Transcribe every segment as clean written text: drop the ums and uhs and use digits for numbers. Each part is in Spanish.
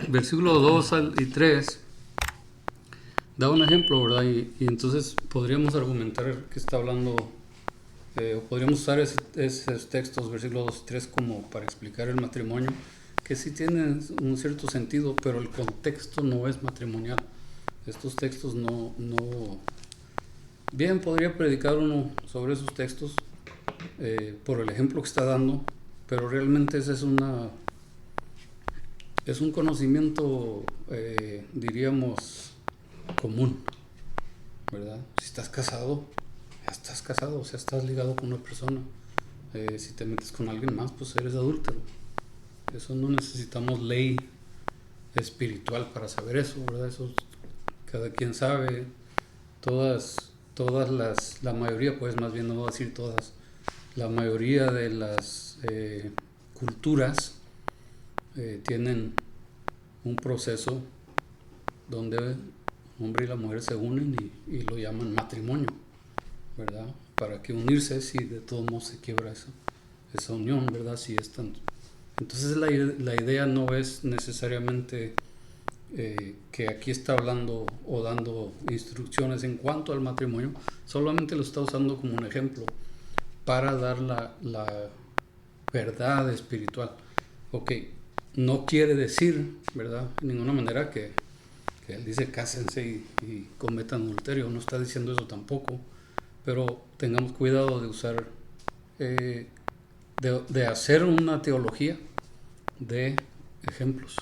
versículos 2 y 3 da un ejemplo, ¿verdad? Y entonces podríamos argumentar que está hablando, o podríamos usar esos textos, versículos 2 y 3, como para explicar el matrimonio, que sí tienen un cierto sentido, pero el contexto no es matrimonial. Estos textos no. Bien, podría predicar uno sobre esos textos por el ejemplo que está dando, pero realmente ese es un conocimiento, diríamos, común, ¿verdad? Si estás casado, ya estás casado, o sea, estás ligado con una persona. Si te metes con alguien más, pues eres adúltero. Eso no necesitamos ley espiritual para saber eso, ¿verdad? Eso cada quien sabe. La mayoría, pues más bien no voy a decir todas, la mayoría de las culturas tienen un proceso donde el hombre y la mujer se unen y lo llaman matrimonio, ¿verdad? ¿Para qué unirse si de todos modos se quiebra esa unión, ¿verdad? Si es tanto. Entonces la idea no es necesariamente que aquí está hablando o dando instrucciones en cuanto al matrimonio, solamente lo está usando como un ejemplo para dar la verdad espiritual. Ok, no quiere decir, ¿verdad? De ninguna manera que él dice cásense y cometan adulterio, no está diciendo eso tampoco, pero tengamos cuidado de usar, de hacer una teología de ejemplos.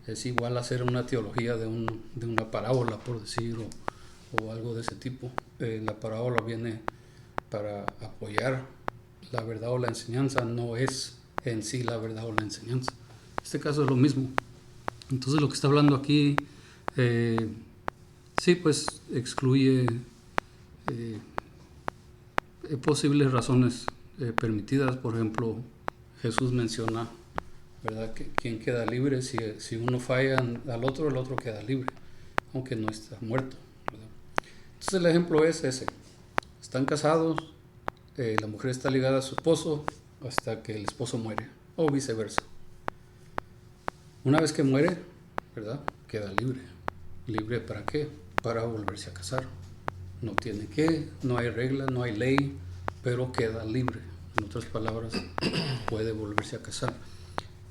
Es igual a hacer una teología de una parábola, por decir, o algo de ese tipo. La parábola viene para apoyar la verdad o la enseñanza, no es en sí la verdad o la enseñanza. En este caso es lo mismo. Entonces lo que está hablando aquí, sí, pues excluye posibles razones permitidas. Por ejemplo, Jesús menciona, ¿verdad?, que quien queda libre, si uno falla al otro, el otro queda libre, aunque no está muerto, ¿verdad? Entonces el ejemplo es ese. Están casados, la mujer está ligada a su esposo hasta que el esposo muere, o viceversa. Una vez que muere, ¿verdad?, queda libre. ¿Libre para qué? Para volverse a casar. No tiene que, no hay regla, no hay ley, pero queda libre. En otras palabras, puede volverse a casar.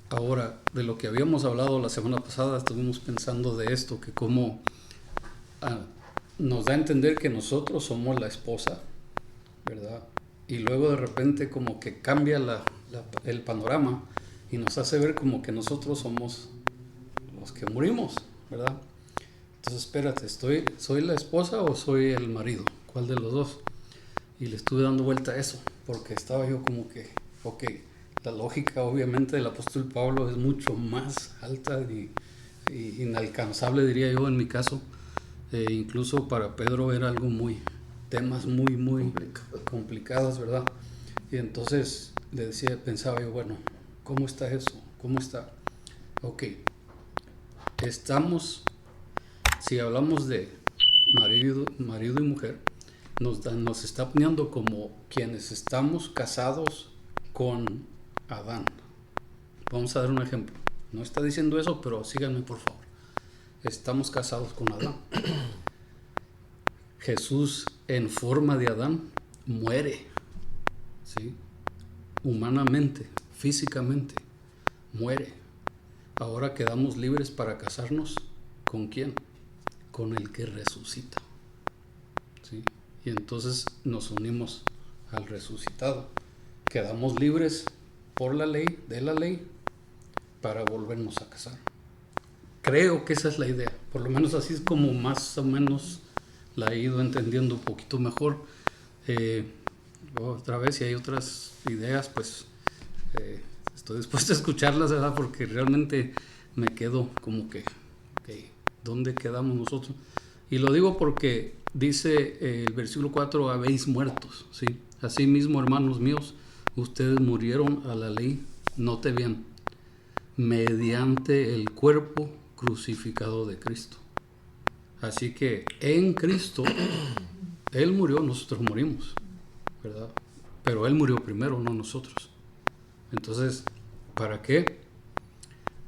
Ahora, de lo que habíamos hablado la semana pasada, estuvimos pensando de esto, que como nos da a entender que nosotros somos la esposa, ¿verdad? Y luego de repente como que cambia el panorama y nos hace ver como que nosotros somos los que morimos, ¿verdad? Entonces, espérate, ¿soy la esposa o soy el marido? ¿Cuál de los dos? Y le estuve dando vuelta a eso, porque estaba yo como que, ok, la lógica obviamente del apóstol Pablo es mucho más alta y inalcanzable, diría yo, en mi caso. Incluso para Pedro era algo temas muy complicados, ¿verdad? Y entonces pensaba yo, bueno, ¿cómo está eso? ¿Cómo está? Ok, si hablamos de marido y mujer, nos está poniendo como quienes estamos casados con Adán. Vamos a dar un ejemplo. No está diciendo eso, pero síganme por favor. Estamos casados con Adán. Jesús en forma de Adán muere, ¿sí? Humanamente, físicamente, muere. Ahora quedamos libres para casarnos ¿con quién? Con el que resucita, ¿sí? Y entonces nos unimos al resucitado. Quedamos libres por la ley, de la ley, para volvernos a casar. Creo que esa es la idea. Por lo menos así es como más o menos la he ido entendiendo un poquito mejor. Otra vez, si hay otras ideas, pues estoy dispuesto a escucharlas, ¿verdad? Porque realmente me quedo como que, okay, ¿dónde quedamos nosotros? Y lo digo porque dice el versículo 4, habéis muertos, ¿sí? Así mismo, hermanos míos, ustedes murieron a la ley, note bien, mediante el cuerpo crucificado de Cristo. Así que en Cristo, Él murió, nosotros morimos, ¿verdad? Pero Él murió primero, no nosotros. Entonces, ¿para qué?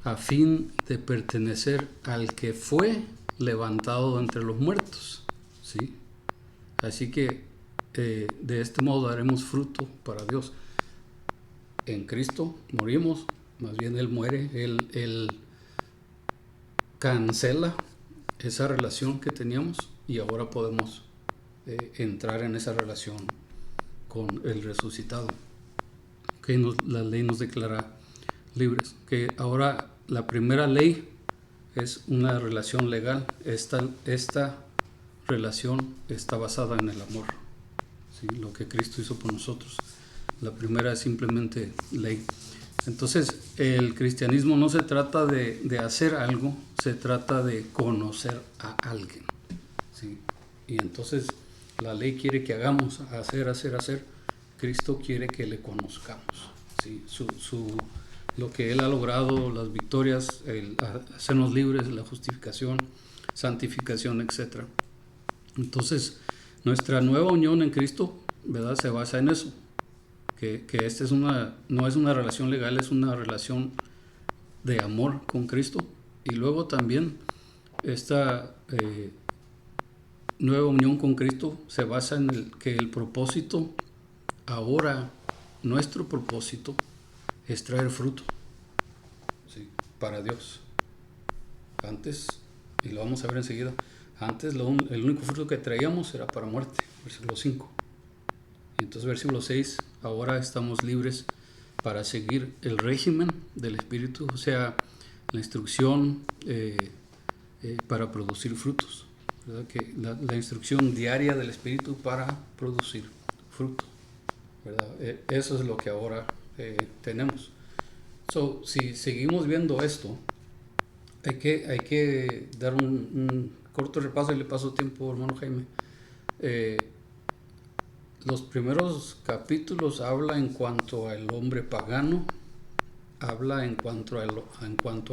a fin de pertenecer al que fue levantado entre los muertos. ¿Sí? Así que de este modo daremos fruto para Dios. En Cristo morimos, más bien Él muere, Él cancela esa relación que teníamos y ahora podemos entrar en esa relación con el resucitado. Que la ley nos declara libres. Que ahora la primera ley es una relación legal. Esta relación está basada en el amor, ¿sí? Lo que Cristo hizo por nosotros. La primera es simplemente ley. Entonces, el cristianismo no se trata de hacer algo, se trata de conocer a alguien, ¿sí? Y entonces la ley quiere que hagamos, hacer. Cristo quiere que le conozcamos, ¿sí? Lo que Él ha logrado, las victorias, el hacernos libres, la justificación, santificación, etc. Entonces, nuestra nueva unión en Cristo, ¿verdad?, se basa en eso. Que esta no es una relación legal, es una relación de amor con Cristo. Y luego también esta nueva unión con Cristo se basa en que el propósito, ahora nuestro propósito, es traer fruto, ¿sí?, para Dios. Antes, y lo vamos a ver enseguida, antes el único fruto que traíamos era para muerte, versículo 5. Y entonces versículo 6, ahora estamos libres para seguir el régimen del Espíritu, o sea, la instrucción para producir frutos, ¿verdad? Que la instrucción diaria del Espíritu para producir frutos, ¿verdad? Eso es lo que ahora tenemos. Si seguimos viendo esto, hay que dar un corto repaso y le paso tiempo, hermano Jaime. Los primeros capítulos habla en cuanto al hombre pagano, habla en cuanto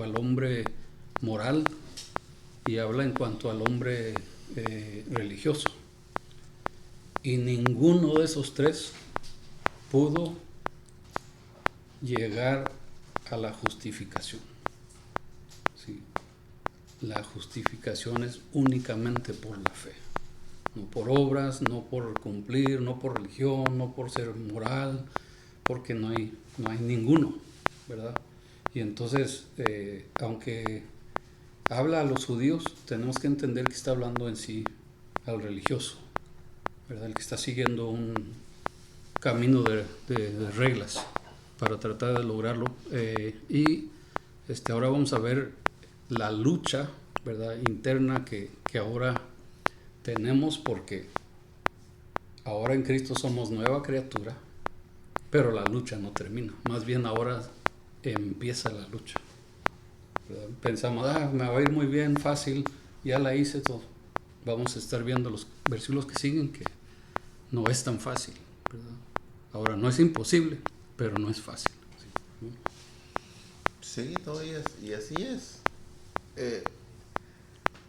al hombre moral y habla en cuanto al hombre religioso. Y ninguno de esos tres pudo llegar a la justificación. ¿Sí? La justificación es únicamente por la fe. No por obras, no por cumplir, no por religión, no por ser moral, porque no hay ninguno, ¿verdad? Y entonces, aunque habla a los judíos, tenemos que entender que está hablando en sí al religioso, ¿verdad? El que está siguiendo un camino de reglas para tratar de lograrlo. Y ahora vamos a ver la lucha, ¿verdad?, interna que ahora tenemos, porque ahora en Cristo somos nueva criatura, pero la lucha no termina. Más bien ahora empieza la lucha, ¿verdad? Pensamos, me va a ir muy bien, fácil, ya la hice todo. Vamos a estar viendo los versículos que siguen que no es tan fácil, ¿verdad? Ahora no es imposible, pero no es fácil. Sí, no, y así es.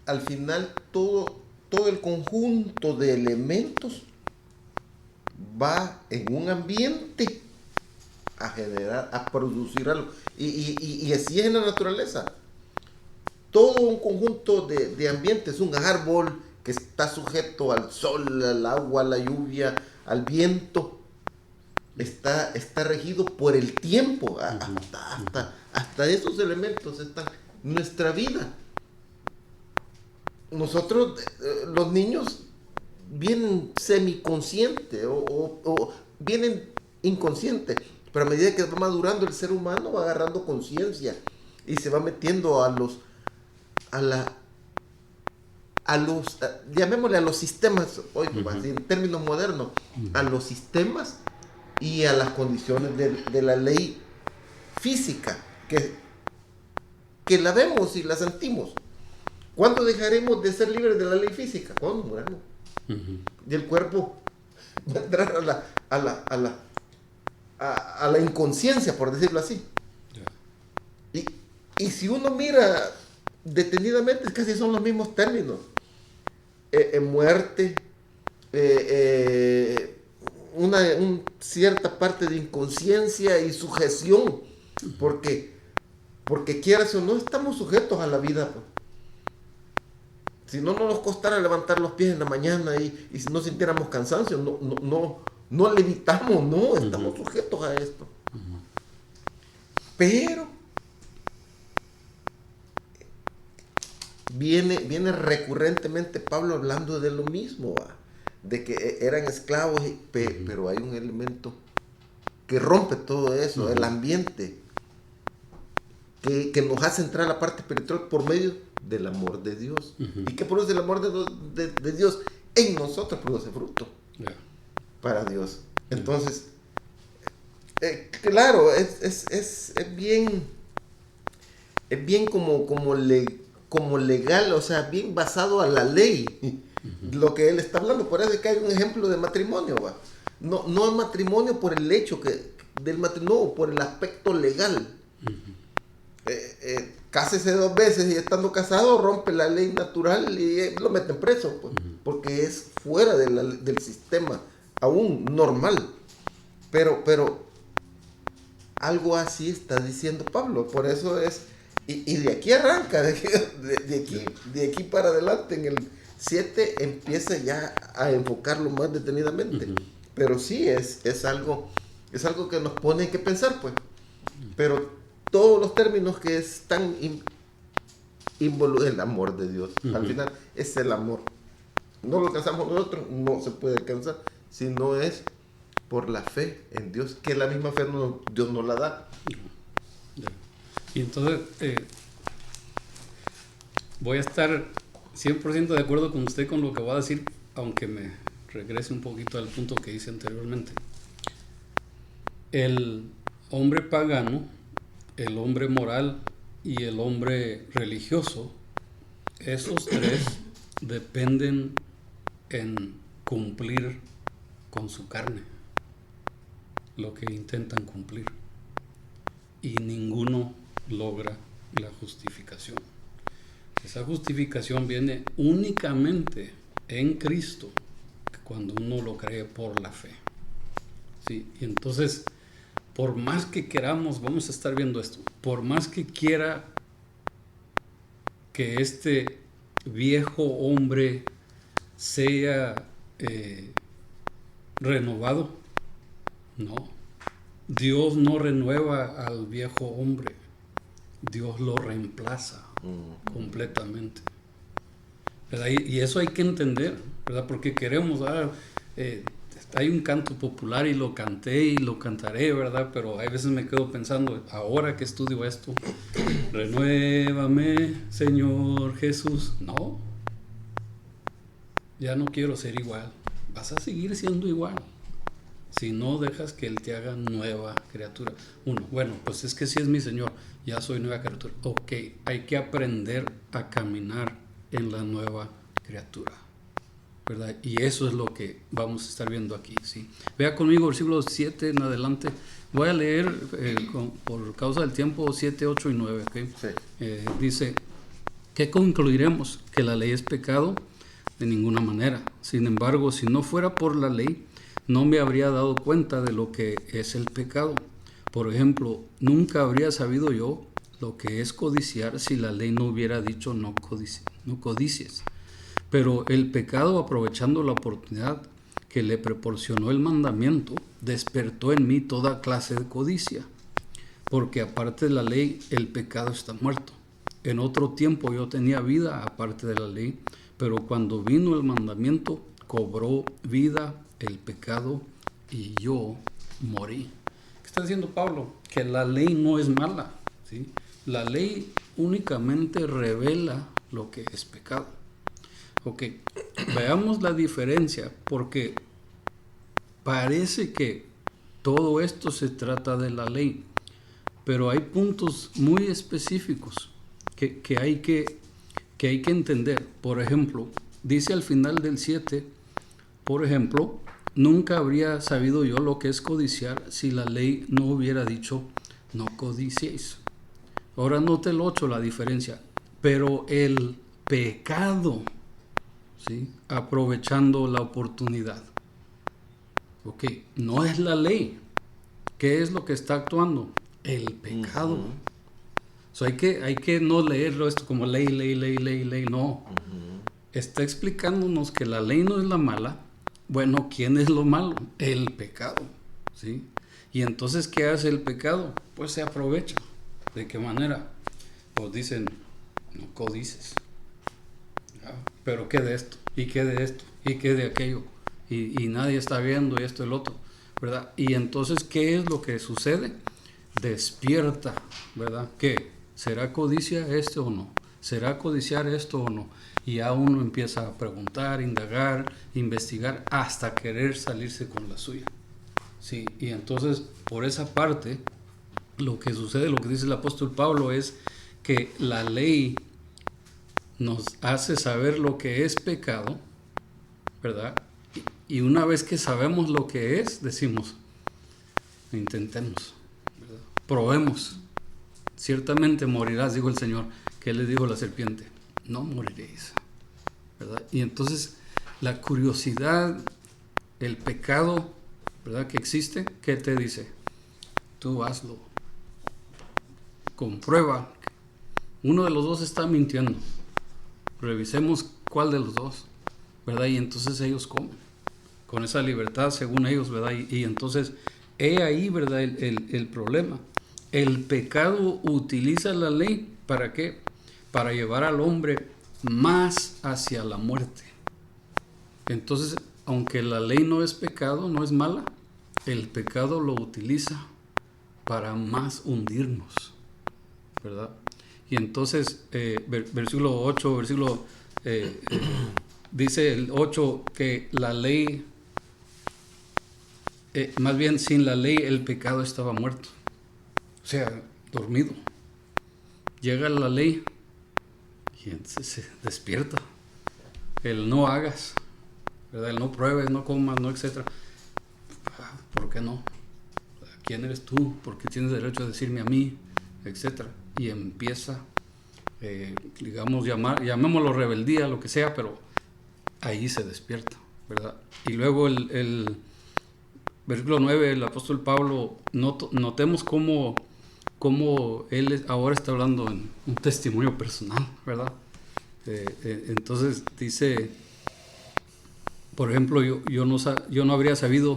Al final todo el conjunto de elementos va en un ambiente a generar, a producir algo. Y así es en la naturaleza. Todo un conjunto de ambientes, un árbol que está sujeto al sol, al agua, a la lluvia, al viento, está regido por el tiempo. Hasta esos elementos están nuestra vida. Nosotros, los niños, vienen semiconscientes o vienen inconscientes, pero a medida que va madurando el ser humano va agarrando conciencia y se va metiendo llamémosle a los sistemas, hoy así, en términos modernos, a los sistemas y a las condiciones de la ley física que la vemos y la sentimos. ¿Cuándo dejaremos de ser libres de la ley física? Cuando muramos. Y el cuerpo va a entrar a la inconsciencia, por decirlo así. Y si uno mira detenidamente, casi son los mismos términos. Muerte, una cierta parte de inconsciencia y sujeción, porque Porque quieras o no, estamos sujetos a la vida, pues. Si no, no nos costara levantar los pies en la mañana y si no sintiéramos cansancio, no levitamos, no, estamos sujetos a esto. Pero viene recurrentemente Pablo hablando de lo mismo, ¿va? De que eran esclavos, pero hay un elemento que rompe todo eso, el ambiente, que nos hace entrar a la parte espiritual por medio del amor de Dios. ¿Y qué produce el amor de Dios? En nosotros produce fruto para Dios. Entonces, claro, es bien como legal, o sea, bien basado a la ley, lo que él está hablando. Por eso es que hay un ejemplo de matrimonio, ¿va? No el matrimonio por el hecho del matrimonio, no, por el aspecto legal. Cásese 2 veces y estando casado rompe la ley natural y lo meten preso, pues, porque es fuera del sistema aún normal. Pero algo así está diciendo Pablo, por eso es, y de aquí arranca, de aquí para adelante, en el 7 empieza ya a enfocarlo más detenidamente. Pero sí, es algo que nos pone que pensar, pues. Pero todos los términos que están involucrados, el amor de Dios, al final es el amor. No lo alcanzamos nosotros, no se puede alcanzar, sino es por la fe en Dios, que la misma fe Dios nos la da. Y entonces voy a estar 100% de acuerdo con usted con lo que voy a decir, aunque me regrese un poquito al punto que hice anteriormente. El hombre pagano, el hombre moral y el hombre religioso, esos 3 dependen en cumplir con su carne lo que intentan cumplir, y ninguno logra la justificación. Esa justificación viene únicamente en Cristo, cuando uno lo cree por la fe. ¿Sí? Y entonces, por más que queramos, vamos a estar viendo esto, por más que quiera que este viejo hombre sea renovado, no, Dios no renueva al viejo hombre, Dios lo reemplaza completamente, ¿verdad? Y eso hay que entender, ¿verdad? Porque queremos, hay un canto popular y lo canté y lo cantaré, ¿verdad? Pero hay veces me quedo pensando, ahora que estudio esto, renuévame, Señor Jesús. No, ya no quiero ser igual. Vas a seguir siendo igual si no dejas que Él te haga nueva criatura. Bueno, pues es que si es mi Señor, ya soy nueva criatura. Ok, hay que aprender a caminar en la nueva criatura, ¿verdad? Y eso es lo que vamos a estar viendo aquí, ¿sí? Vea conmigo versículos 7 en adelante. Voy a leer, por causa del tiempo, 7, 8 y 9, ¿okay? Sí. Dice, ¿qué concluiremos? ¿Que la ley es pecado? De ninguna manera. Sin embargo, si no fuera por la ley, no me habría dado cuenta de lo que es el pecado. Por ejemplo, nunca habría sabido yo lo que es codiciar si la ley no hubiera dicho no codicies. Pero el pecado, aprovechando la oportunidad que le proporcionó el mandamiento, despertó en mí toda clase de codicia. Porque aparte de la ley, el pecado está muerto. En otro tiempo yo tenía vida aparte de la ley, pero cuando vino el mandamiento, cobró vida el pecado y yo morí. ¿Qué está diciendo Pablo? Que la ley no es mala, ¿sí? La ley únicamente revela lo que es pecado. Ok, veamos la diferencia, porque parece que todo esto se trata de la ley, pero hay puntos muy específicos que hay que entender. Por ejemplo, dice al final del 7, por ejemplo, nunca habría sabido yo lo que es codiciar si la ley no hubiera dicho no codiciéis. Ahora note el 8, la diferencia. Pero el pecado, ¿sí? Aprovechando la oportunidad. Ok, no es la ley. ¿Qué es lo que está actuando? El pecado. So, hay que no leerlo esto como ley, no. Está explicándonos que la ley no es la mala. Bueno, ¿quién es lo malo? El pecado, ¿sí? Y entonces, ¿qué hace el pecado? Pues se aprovecha. ¿De qué manera? Pues dicen, no codices. Pero ¿qué de esto? ¿Y qué de esto? ¿Y qué de aquello? Y nadie está viendo y esto y el otro, ¿verdad? Y entonces, ¿qué es lo que sucede? Despierta, ¿verdad? ¿Qué? ¿Será codicia esto o no? ¿Será codiciar esto o no? Y ya uno empieza a preguntar, indagar, investigar, hasta querer salirse con la suya. Sí, y entonces, por esa parte, lo que sucede, lo que dice el apóstol Pablo es que la ley nos hace saber lo que es pecado, ¿verdad? Y una vez que sabemos lo que es, decimos, intentemos, ¿verdad? Probemos. Ciertamente morirás, dijo el Señor. ¿Qué le dijo la serpiente? No moriréis, ¿verdad? Y entonces la curiosidad, el pecado, ¿verdad? Que existe, ¿qué te dice? Tú hazlo. Comprueba. Uno de los dos está mintiendo. Revisemos cuál de los dos, ¿verdad? Y entonces ellos comen con esa libertad según ellos, ¿verdad? Y entonces he ahí, ¿verdad? El problema. El pecado utiliza la ley, ¿para qué? Para llevar al hombre más hacia la muerte. Entonces, aunque la ley no es pecado, no es mala, el pecado lo utiliza para más hundirnos, ¿verdad? Y entonces, versículo 8, dice el 8 que la ley, más bien sin la ley el pecado estaba muerto, o sea, dormido. Llega la ley y entonces se despierta. El no hagas, ¿verdad? El no pruebes, no comas, no, etcétera. ¿Por qué no? ¿Quién eres tú? ¿Por qué tienes derecho a decirme a mí? Etcétera. Y empieza, digamos, llamémoslo rebeldía, lo que sea, pero ahí se despierta, ¿verdad? Y luego el versículo 9, el apóstol Pablo, notemos cómo él ahora está hablando en un testimonio personal, ¿verdad? Entonces dice, por ejemplo, yo no habría sabido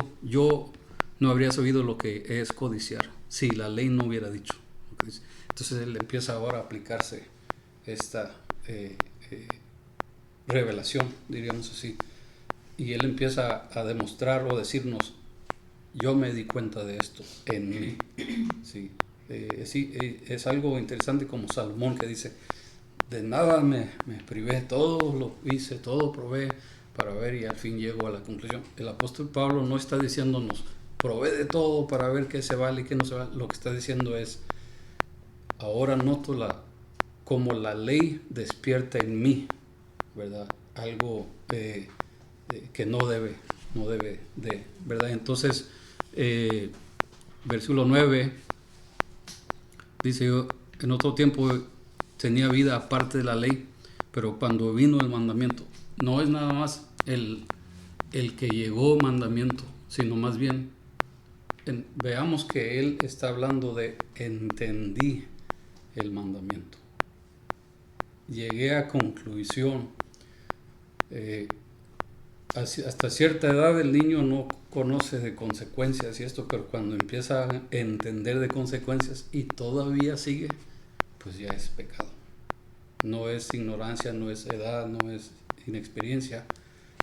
lo que es codiciar si la ley no hubiera dicho. Entonces él empieza ahora a aplicarse esta revelación, diríamos así, y él empieza a demostrar o decirnos, yo me di cuenta de esto en mí. Sí, es algo interesante como Salomón que dice, de nada me privé, todo lo hice, todo probé para ver y al fin llego a la conclusión. El apóstol Pablo no está diciéndonos, probé de todo para ver qué se vale y qué no se vale. Lo que está diciendo es, ahora noto como la ley despierta en mí, ¿verdad? Algo que no debe de, ¿verdad? Entonces, versículo 9 dice, yo en otro tiempo tenía vida aparte de la ley, pero cuando vino el mandamiento, no es nada más el que llegó mandamiento, sino más bien, veamos que él está hablando de entendí el mandamiento. Llegué a conclusión. Hasta cierta edad el niño no conoce de consecuencias y esto, pero cuando empieza a entender de consecuencias y todavía sigue, pues ya es pecado. No es ignorancia, no es edad, no es inexperiencia.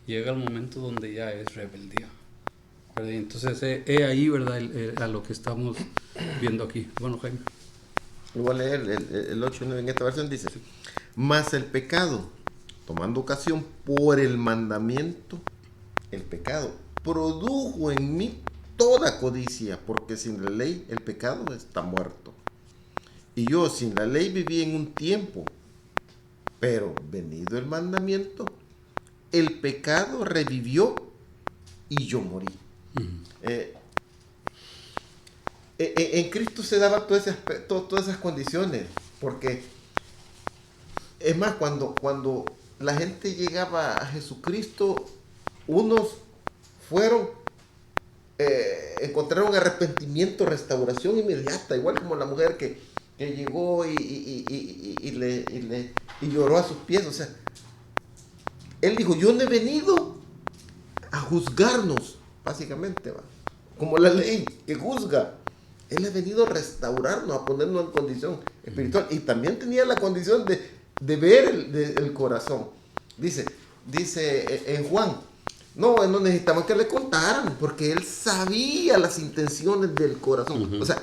Llega el momento donde ya es rebeldía, ¿verdad? Entonces, ahí, ¿verdad? A lo que estamos viendo aquí. Bueno, Jaime. Voy a leer el 8:9 en esta versión, dice, mas el pecado, tomando ocasión por el mandamiento, el pecado produjo en mí toda codicia, porque sin la ley el pecado está muerto. Y yo sin la ley viví en un tiempo, pero venido el mandamiento, el pecado revivió y yo morí. En Cristo se daban todas esas condiciones, porque es más, cuando la gente llegaba a Jesucristo, unos encontraron arrepentimiento, restauración inmediata, igual como la mujer que que llegó y lloró a sus pies. O sea, él dijo, yo no he venido a juzgarnos, básicamente, ¿va? Como la ley que juzga. Él ha venido a restaurarnos, a ponernos en condición espiritual. Y también tenía la condición de ver el corazón. Dice en Juan, no necesitamos que le contaran, porque él sabía las intenciones del corazón. O sea,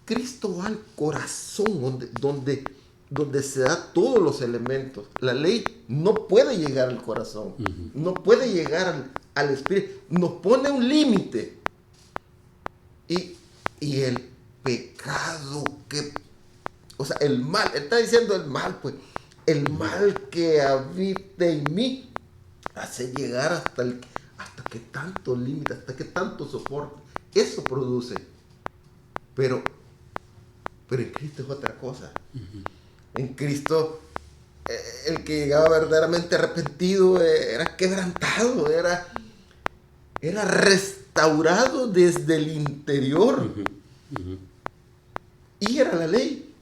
Cristo va al corazón, donde se da todos los elementos. La ley no puede llegar al corazón, no puede llegar al espíritu. Nos pone un límite. Y el pecado o sea, el mal, él está diciendo el mal, pues, el mal que habita en mí hace llegar hasta que tanto límite, hasta que tanto soporte. Eso produce. Pero en Cristo es otra cosa. En Cristo, el que llegaba verdaderamente arrepentido era quebrantado, era restaurado desde el interior. Y era la ley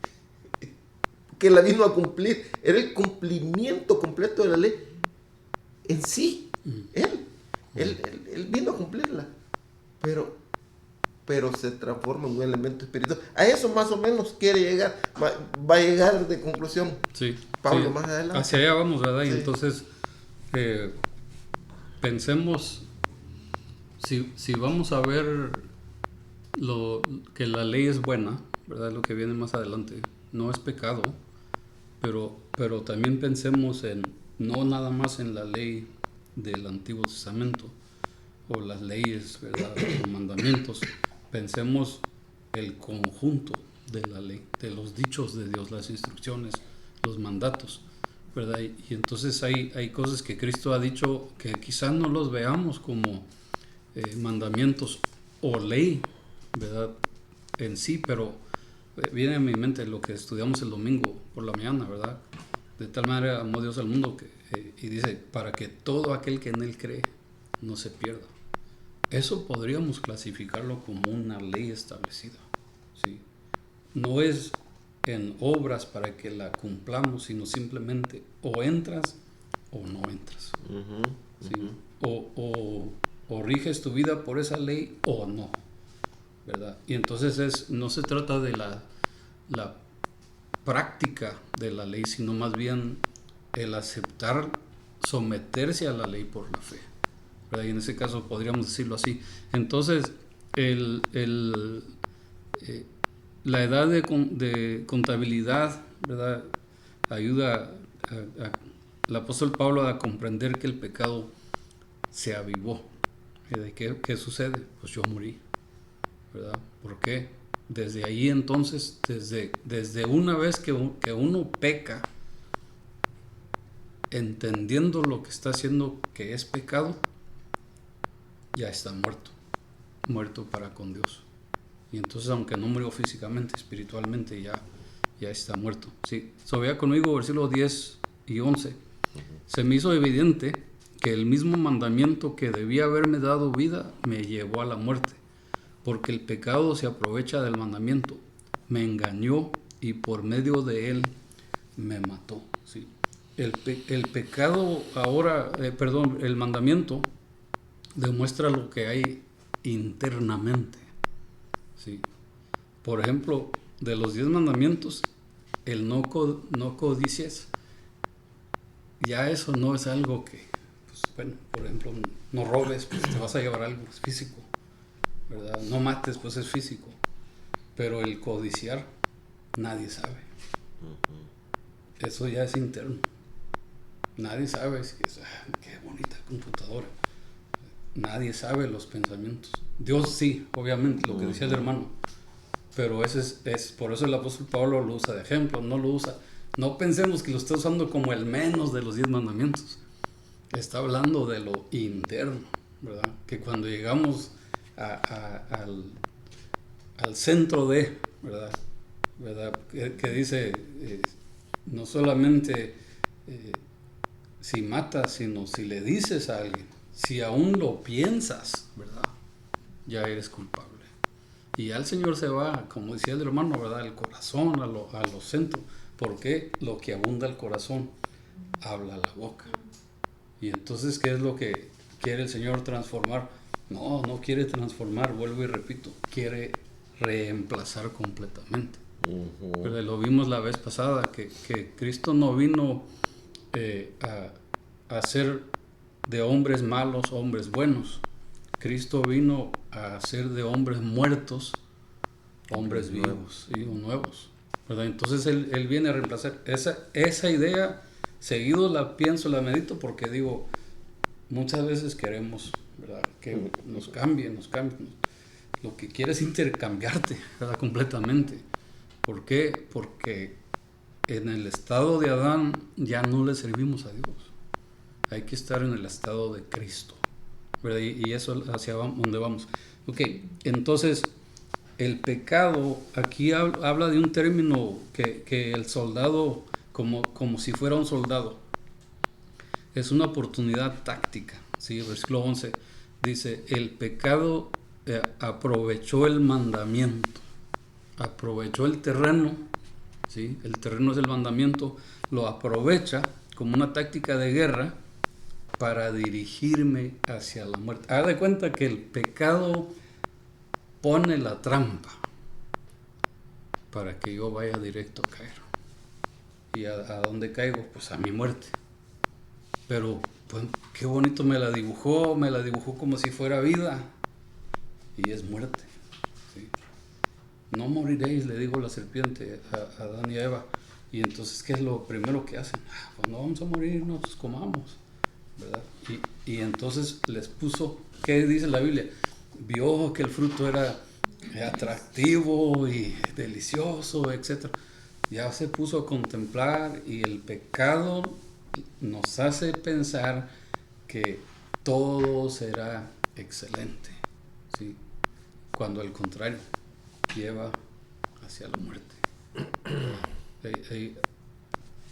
que la vino a cumplir. Era el cumplimiento completo de la ley en sí. Él vino a cumplirla. Pero se transforma en un elemento espiritual. A eso más o menos quiere llegar. Va a llegar de conclusión. Sí, Pablo, sí. más adelante. Hacia allá vamos, ¿verdad? Sí. Y entonces pensemos, si vamos a ver que la ley es buena, ¿verdad? Lo que viene más adelante, no es pecado, pero también pensemos no nada más en la ley del Antiguo Testamento o las leyes, ¿verdad? Los mandamientos. Pensemos el conjunto de la ley, de los dichos de Dios, las instrucciones, los mandatos, ¿verdad? Y entonces hay cosas que Cristo ha dicho que quizás no los veamos como mandamientos o ley, ¿verdad? En sí, pero viene a mi mente lo que estudiamos el domingo por la mañana, ¿verdad? De tal manera amó Dios al mundo y dice, para que todo aquel que en él cree no se pierda. Eso podríamos clasificarlo como una ley establecida, ¿sí? No es en obras para que la cumplamos, sino simplemente o entras o no entras. ¿Sí? O riges tu vida por esa ley o no, ¿verdad? Y entonces no se trata de la práctica de la ley, sino más bien el aceptar, someterse a la ley por la fe, ¿verdad? Y en ese caso podríamos decirlo así. Entonces, la edad de contabilidad, ¿verdad? Ayuda al apóstol Pablo a comprender que el pecado se avivó. ¿Qué sucede? Pues yo morí, ¿verdad? ¿Por qué? Desde ahí entonces, desde una vez que uno peca, entendiendo lo que está haciendo que es pecado, ya está muerto para con Dios. Y entonces, aunque no murió físicamente, espiritualmente ya está muerto. Sí, vea conmigo versículos 10 y 11. Se me hizo evidente que el mismo mandamiento que debía haberme dado vida me llevó a la muerte, porque el pecado se aprovecha del mandamiento, me engañó y por medio de él me mató. ¿Sí? El pecado ahora, el mandamiento demuestra lo que hay internamente. ¿Sí? Por ejemplo, de los 10 mandamientos, el no codicies, ya eso no es algo que, pues, bueno, por ejemplo, no robes, pues te vas a llevar algo, es físico, ¿verdad? No mates, pues es físico. Pero el codiciar, nadie sabe. Eso ya es interno. Nadie sabe qué bonita computadora. Nadie sabe los pensamientos. Dios sí, obviamente, lo que decía el hermano. Pero ese es por eso el apóstol Pablo lo usa de ejemplo, no lo usa. No pensemos que lo está usando como el menos de los 10 mandamientos. Está hablando de lo interno, ¿verdad? Que cuando llegamos al centro de, ¿verdad? Que dice, no solamente si matas, sino si le dices a alguien, si aún lo piensas, ¿verdad? Ya eres culpable. Y ya el Señor se va, como decía el hermano, ¿verdad? El corazón, a los centros. Porque lo que abunda el corazón, habla la boca. Y entonces, ¿qué es lo que quiere el Señor transformar? No quiere transformar, vuelvo y repito, quiere reemplazar completamente. Pero lo vimos la vez pasada, que Cristo no vino a hacer de hombres malos hombres buenos. Cristo vino a hacer de hombres muertos hombres vivos, ¿sí? O nuevos, ¿verdad? Entonces él viene a reemplazar esa idea. Seguido la pienso, la medito, porque digo, muchas veces queremos, ¿verdad?, que nos cambien. Lo que quiere es intercambiarte, ¿verdad?, completamente. ¿Por qué? Porque en el estado de Adán ya no le servimos a Dios. Hay que estar en el estado de Cristo, ¿verdad? Y eso hacia donde vamos. Ok, entonces el pecado, aquí habla de un término que el soldado, como si fuera un soldado, es una oportunidad táctica, ¿sí? Versículo 11 dice, el pecado aprovechó el mandamiento, aprovechó el terreno, ¿sí? El terreno es el mandamiento, lo aprovecha como una táctica de guerra para dirigirme hacia la muerte. Haga de cuenta que el pecado pone la trampa para que yo vaya directo a caer. ¿Y a dónde caigo? Pues a mi muerte. Pero pues qué bonito me la dibujó como si fuera vida, y es muerte, ¿sí? No moriréis, le dijo la serpiente a Adán y a Eva. Y entonces, ¿qué es lo primero que hacen? Pues no vamos a morir, nos comamos, ¿verdad? Y entonces les puso, ¿qué dice la Biblia? Vio que el fruto era atractivo y delicioso, etc. Ya se puso a contemplar, y el pecado nos hace pensar que todo será excelente, ¿sí? Cuando al contrario lleva hacia la muerte.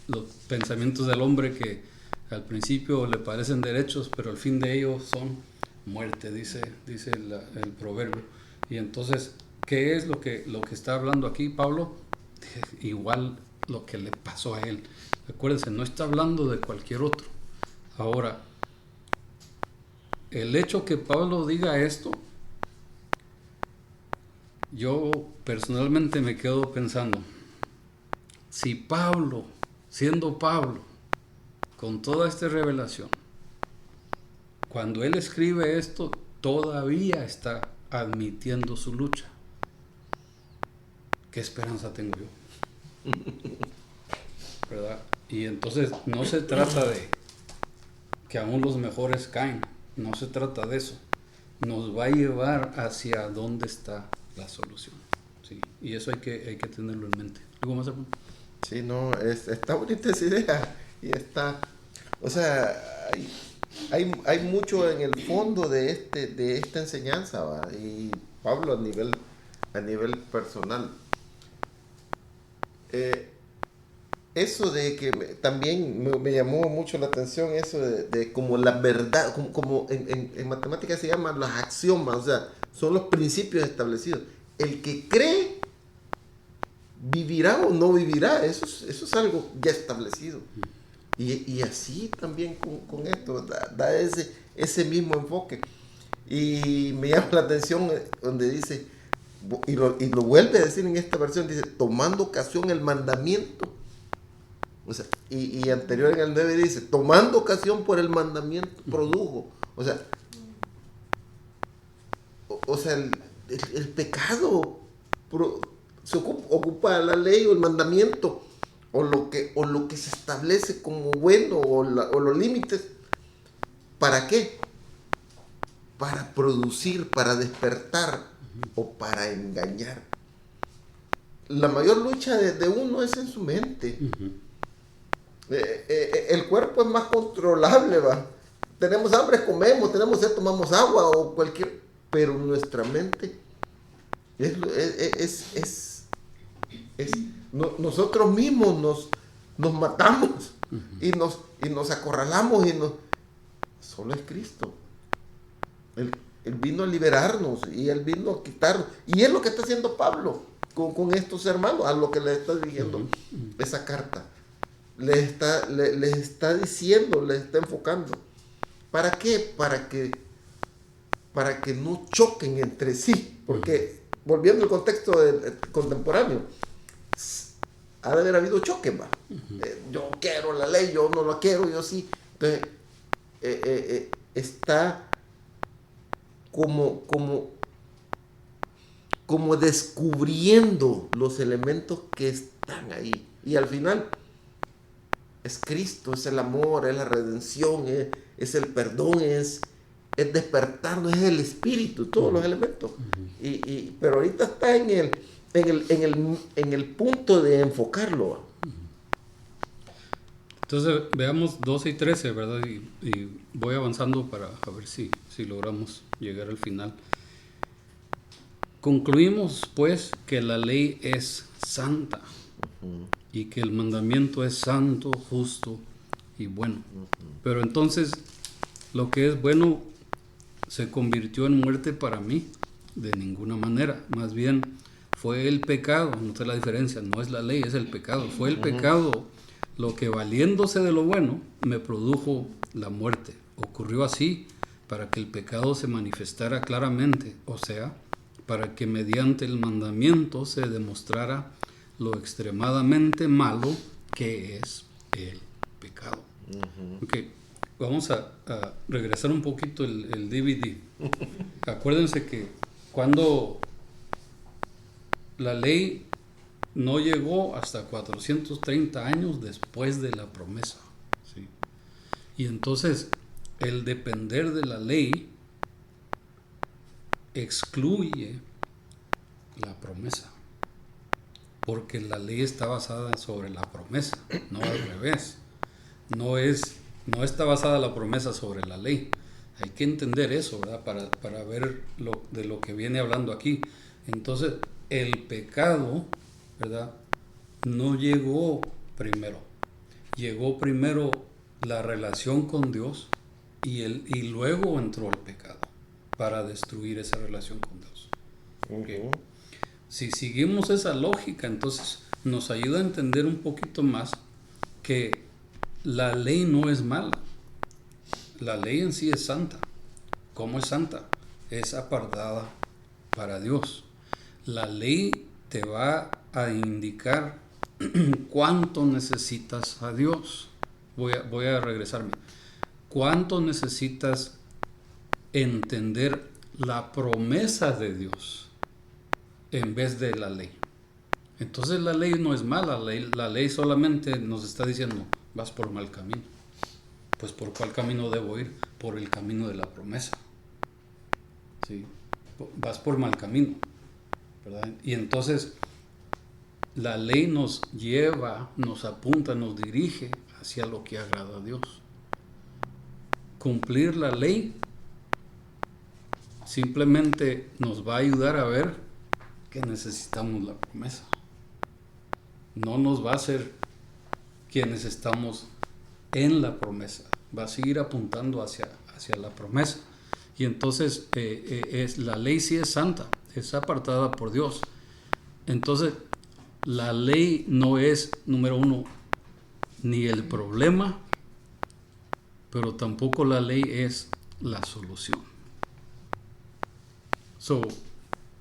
Los pensamientos del hombre que al principio le parecen derechos, pero al fin de ellos son muerte, dice el proverbio. Y entonces, ¿qué es lo que está hablando aquí Pablo? Igual lo que le pasó a él. Acuérdense, no está hablando de cualquier otro. Ahora, el hecho que Pablo diga esto, yo personalmente me quedo pensando, si Pablo, siendo Pablo, con toda esta revelación, cuando él escribe esto, todavía está admitiendo su lucha, ¿qué esperanza tengo yo? ¿Verdad? Y entonces no se trata de que aún los mejores caen, no se trata de eso, nos va a llevar hacia dónde está la solución, ¿sí? Y eso hay que tenerlo en mente. ¿Algo más? Sí, no, está bonita esa idea, y está, o sea, hay mucho en el fondo de esta enseñanza, ¿va? Y Pablo a nivel personal, eso de que también me llamó mucho la atención, eso de como la verdad, como en matemáticas se llaman las axiomas, o sea, son los principios establecidos. El que cree vivirá o no vivirá, eso es algo ya establecido. Y así también con esto, da ese mismo enfoque. Y me llama la atención donde dice, y lo vuelve a decir en esta versión, dice, tomando ocasión el mandamiento. O sea, y anterior en el 9 dice, tomando ocasión por el mandamiento produjo. O sea, el pecado se ocupa la ley o el mandamiento, o lo que se establece como bueno, o los límites. ¿Para qué? Para producir, para despertar o para engañar. La mayor lucha de uno es en su mente. El cuerpo es más controlable, ¿va? Tenemos hambre, comemos, tenemos sed, tomamos agua o cualquier, pero nuestra mente nosotros mismos nos matamos y nos acorralamos solo es Cristo. Él vino a liberarnos y Él vino a quitarnos. Y es lo que está haciendo Pablo con estos hermanos, a lo que le está diciendo esa carta. Les está diciendo, les está enfocando. ¿Para qué? Para que no choquen entre sí. Porque, volviendo al contexto contemporáneo, ha de haber habido choque, ¿va? Yo quiero la ley, yo no la quiero, yo sí. Entonces, está como descubriendo los elementos que están ahí. Y al final es Cristo, es el amor, es la redención, es el perdón, es despertarnos, es el espíritu, todos los elementos. Pero ahorita está en el punto de enfocarlo. Entonces veamos 12 y 13, ¿verdad? Y voy avanzando para a ver si logramos llegar al final. Concluimos pues que la ley es santa y que el mandamiento es santo, justo y bueno. Pero entonces lo que es bueno se convirtió en muerte para mí de ninguna manera. Más bien fue el pecado, noté la diferencia, no es la ley, es el pecado. Fue el pecado lo que, valiéndose de lo bueno, me produjo la muerte. Ocurrió así para que el pecado se manifestara claramente, o sea, para que mediante el mandamiento se demostrara lo extremadamente malo que es el pecado. Okay. Vamos a regresar un poquito el DVD. Acuérdense que cuando la ley no llegó hasta 430 años después de la promesa, ¿sí? Y entonces el depender de la ley excluye la promesa, porque la ley está basada sobre la promesa, no al revés. No está basada la promesa sobre la ley. Hay que entender eso, ¿verdad? Para ver de lo que viene hablando aquí. Entonces, el pecado, ¿verdad?, no llegó primero. Llegó primero la relación con Dios y luego entró el pecado para destruir esa relación con Dios. Okay. Si seguimos esa lógica, entonces nos ayuda a entender un poquito más que la ley no es mala. La ley en sí es santa. ¿Cómo es santa? Es apartada para Dios. La ley te va a indicar cuánto necesitas a Dios. Voy a regresarme. ¿Cuánto necesitas entender la promesa de Dios en vez de la ley? Entonces la ley no es mala. La ley solamente nos está diciendo: vas por mal camino. Pues ¿por cuál camino debo ir? Por el camino de la promesa. ¿Sí? Vas por mal camino, ¿verdad? Y entonces la ley nos lleva, nos apunta, nos dirige hacia lo que agrada a Dios. Cumplir la ley simplemente nos va a ayudar a ver que necesitamos la promesa. No nos va a hacer quienes estamos en la promesa, va a seguir apuntando hacia la promesa. Y entonces la ley sí es santa, es apartada por Dios. Entonces la ley no es, número uno, ni el problema, pero tampoco la ley es la solución.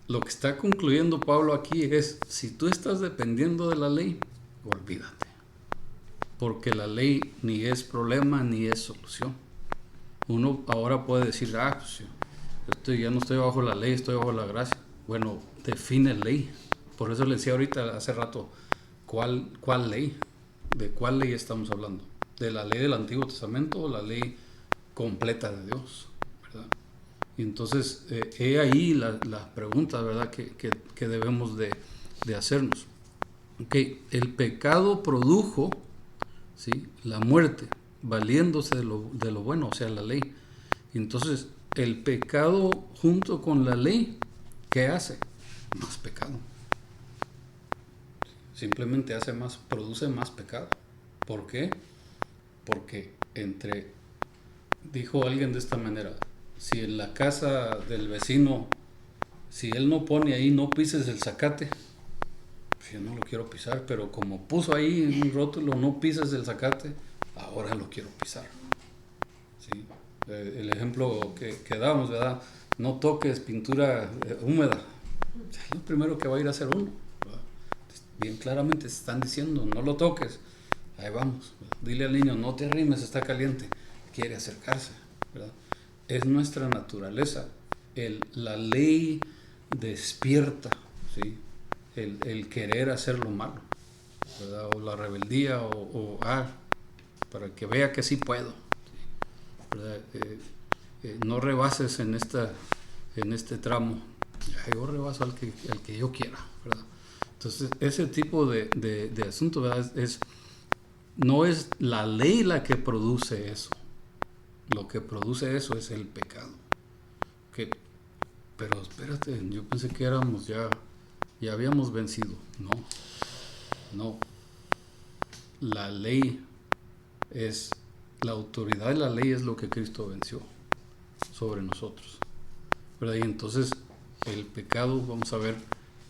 Lo que está concluyendo Pablo aquí es: si tú estás dependiendo de la ley, olvídate. Porque la ley ni es problema ni es solución. Uno ahora puede decir: pues ya no estoy bajo la ley, estoy bajo la gracia. Bueno, define ley. Por eso le decía ahorita, hace rato, ¿cuál ley? ¿De cuál ley estamos hablando? ¿De la ley del Antiguo Testamento o la ley completa de Dios? ¿Verdad? Y entonces, he ahí las preguntas, ¿verdad?, que debemos de hacernos. Okay. El pecado produjo, ¿sí?, la muerte, valiéndose de lo bueno, o sea, la ley. Y entonces, el pecado junto con la ley, ¿qué hace? Más pecado. Simplemente produce más pecado. ¿Por qué? Porque dijo alguien de esta manera: si en la casa del vecino, si él no pone ahí, no pises el zacate, pues yo no lo quiero pisar, pero como puso ahí en un rótulo, no pises el zacate, ahora lo quiero pisar. ¿Sí? El ejemplo que damos, ¿verdad? No toques pintura húmeda. Es lo primero que va a ir a hacer uno, ¿verdad? Bien claramente se están diciendo, no lo toques. Ahí vamos. Dile al niño, no te arrimes, está caliente. Quiere acercarse, ¿verdad? Es nuestra naturaleza. La ley despierta, ¿sí? El querer hacer lo malo, ¿verdad? O la rebeldía, para que vea que sí puedo, ¿verdad? No rebases en este tramo. Yo rebaso al que yo quiera, ¿verdad? Entonces, ese tipo de asunto, ¿verdad? No es la ley la que produce eso. Lo que produce eso es el pecado. Pero espérate, yo pensé que ya habíamos vencido. No. La autoridad de la ley es lo que Cristo venció sobre nosotros, ¿verdad? Y entonces el pecado, vamos a ver,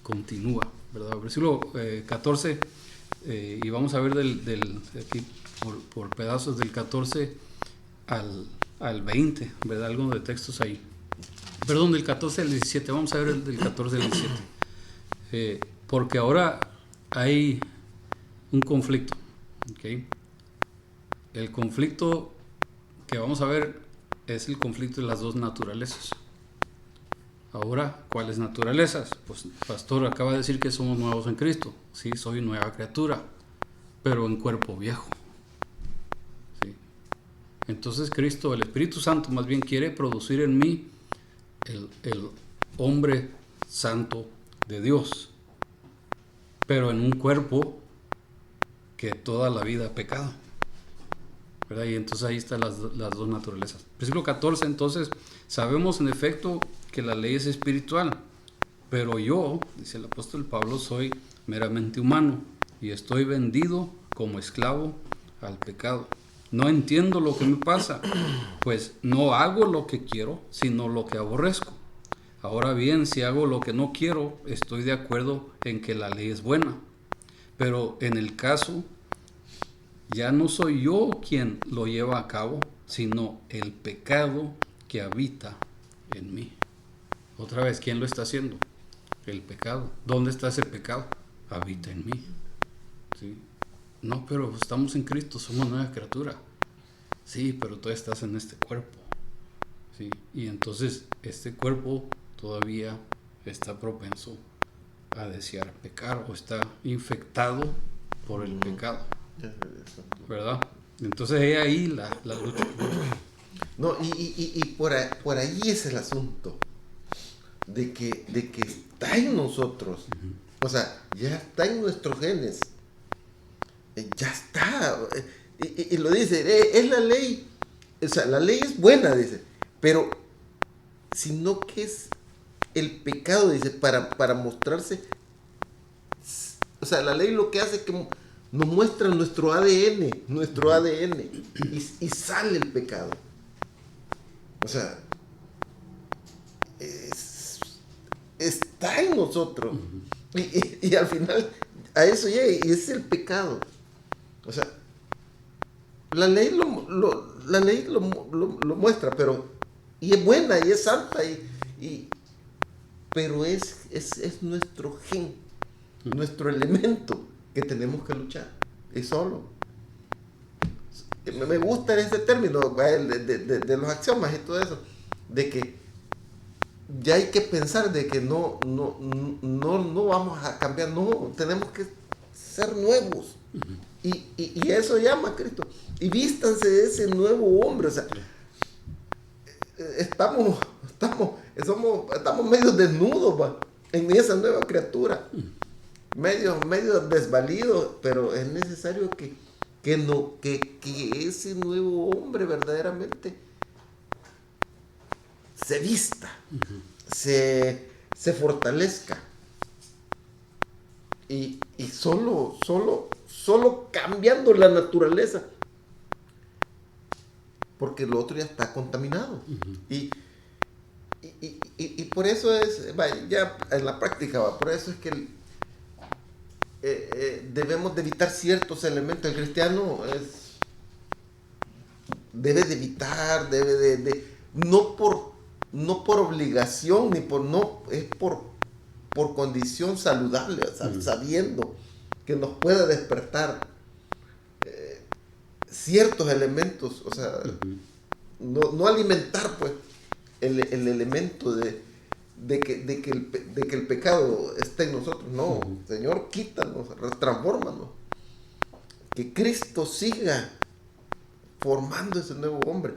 continúa, ¿verdad? Versículo 14, y vamos a ver aquí por pedazos del 14 al 20, ¿verdad? Algo de textos ahí. Perdón, del 14 al 17, vamos a ver el del 14 al 17. Porque ahora hay un conflicto, ¿ok? El conflicto que vamos a ver es el conflicto de las dos naturalezas. Ahora, ¿cuáles naturalezas? Pues el pastor acaba de decir que somos nuevos en Cristo. Sí, soy nueva criatura, pero en cuerpo viejo. ¿Sí? Entonces Cristo, el Espíritu Santo, más bien quiere producir en mí el hombre santo de Dios, pero en un cuerpo que toda la vida ha pecado, ¿verdad? Y entonces ahí están las dos naturalezas. Versículo 14, entonces, sabemos en efecto que la ley es espiritual, pero yo, dice el apóstol Pablo, soy meramente humano y estoy vendido como esclavo al pecado. No entiendo lo que me pasa, pues no hago lo que quiero, sino lo que aborrezco. Ahora bien, si hago lo que no quiero, estoy de acuerdo en que la ley es buena. Pero en el caso, ya no soy yo quien lo lleva a cabo, sino el pecado que habita en mí. Otra vez, ¿quién lo está haciendo? El pecado. ¿Dónde está ese pecado? Habita en mí. ¿Sí? No, pero estamos en Cristo, somos nueva criatura. Sí, pero tú estás en este cuerpo. ¿Sí? Y entonces este cuerpo todavía está propenso a desear pecar o está infectado por el pecado, ¿verdad? Entonces ahí la lucha. No, y por ahí es el asunto de que está en nosotros. O sea, ya está en nuestros genes. Ya está. Y lo dice, es la ley. O sea, la ley es buena, dice. Pero, sino que es el pecado, dice, para mostrarse. O sea, la ley lo que hace es que nos muestra nuestro ADN. Y sale el pecado. O sea, está en nosotros. Y al final a eso llega y es el pecado. O sea, la ley lo muestra, pero y es buena y es santa pero es nuestro gen, nuestro elemento que tenemos que luchar. Es solo. Me gusta ese término de los axiomas y todo eso, de que ya hay que pensar de que no vamos a cambiar, no, tenemos que ser nuevos. Y eso llama a Cristo. Y vístanse de ese nuevo hombre. O sea, estamos medio desnudos, ¿va? En esa nueva criatura. Medio desvalidos, pero es necesario que ese nuevo hombre verdaderamente se vista, se fortalezca. Y solo cambiando la naturaleza, porque lo otro ya está contaminado. Y por eso es, ya en la práctica, por eso es que debemos de evitar ciertos elementos. El cristiano debe de evitar, no por obligación, ni por no, es por condición saludable, sabiendo que nos puede despertar ciertos elementos, o sea, no alimentar pues el elemento de que el pecado esté en nosotros. No, Señor, quítanos, transfórmanos, que Cristo siga formando ese nuevo hombre.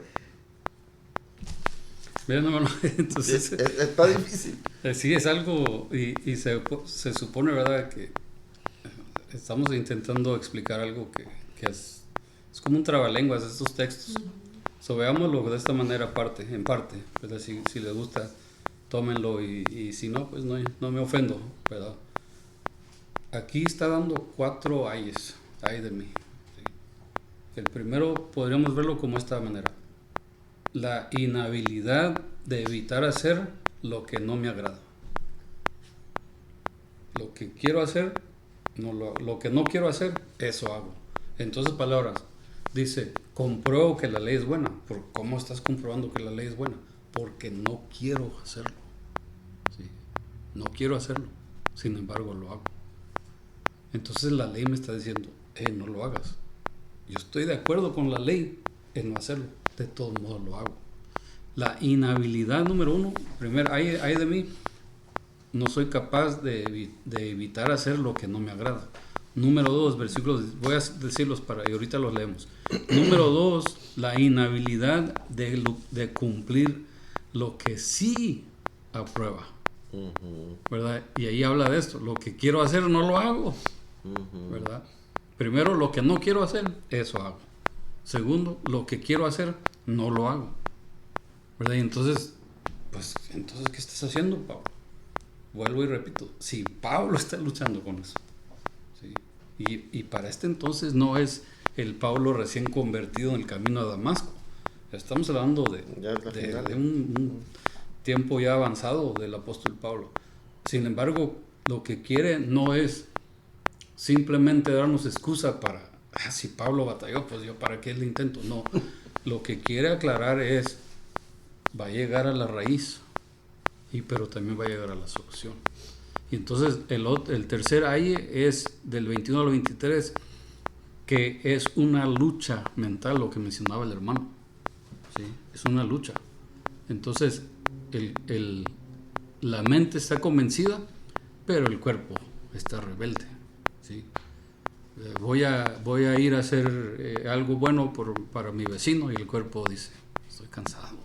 Bien, bueno, entonces está difícil. Sí, es algo, y se supone, ¿verdad?, que estamos intentando explicar algo que es como un trabalenguas de estos textos. So, veámoslo de esta manera en parte, ¿verdad? Si les gusta, tómenlo, y si no, pues no me ofendo, ¿verdad? Aquí está dando 4 ayes, ay de mí. ¿Sí? El primero podríamos verlo como esta manera: la inhabilidad de evitar hacer lo que no me agrada. Lo que quiero hacer, lo que no quiero hacer, eso hago. Entonces, palabras, dice, compruebo que la ley es buena. ¿Por cómo estás comprobando que la ley es buena? Porque no quiero hacerlo. ¿Sí? No quiero hacerlo, sin embargo lo hago. Entonces la ley me está diciendo, no lo hagas. Yo estoy de acuerdo con la ley en no hacerlo, de todos modos lo hago. La inhabilidad número 1, primero, hay de mí, no soy capaz de evitar hacer lo que no me agrada. Número 2, versículos, voy a decirlos y ahorita los leemos. Número 2, la inhabilidad de cumplir lo que sí aprueba. ¿Verdad? Y ahí habla de esto, lo que quiero hacer no lo hago. ¿Verdad? Primero, lo que no quiero hacer, eso hago. Segundo, lo que quiero hacer, no lo hago. ¿Verdad? Y entonces, ¿qué estás haciendo, Pablo? Vuelvo y repito, si Pablo está luchando con eso, ¿sí? Y para este entonces no es el Pablo recién convertido en el camino a Damasco. Estamos hablando de un tiempo ya avanzado del apóstol Pablo. Sin embargo, lo que quiere no es simplemente darnos excusa para, si Pablo batalló, pues yo para qué le intento. No, lo que quiere aclarar es, va a llegar a la raíz, pero también va a llegar a la solución. Y entonces el tercer aye es del 21 al 23, que es una lucha mental, lo que mencionaba el hermano. ¿Sí? Es una lucha. Entonces la mente está convencida, pero el cuerpo está rebelde. ¿Sí? Voy a ir a hacer algo bueno para mi vecino, y el cuerpo dice, estoy cansado.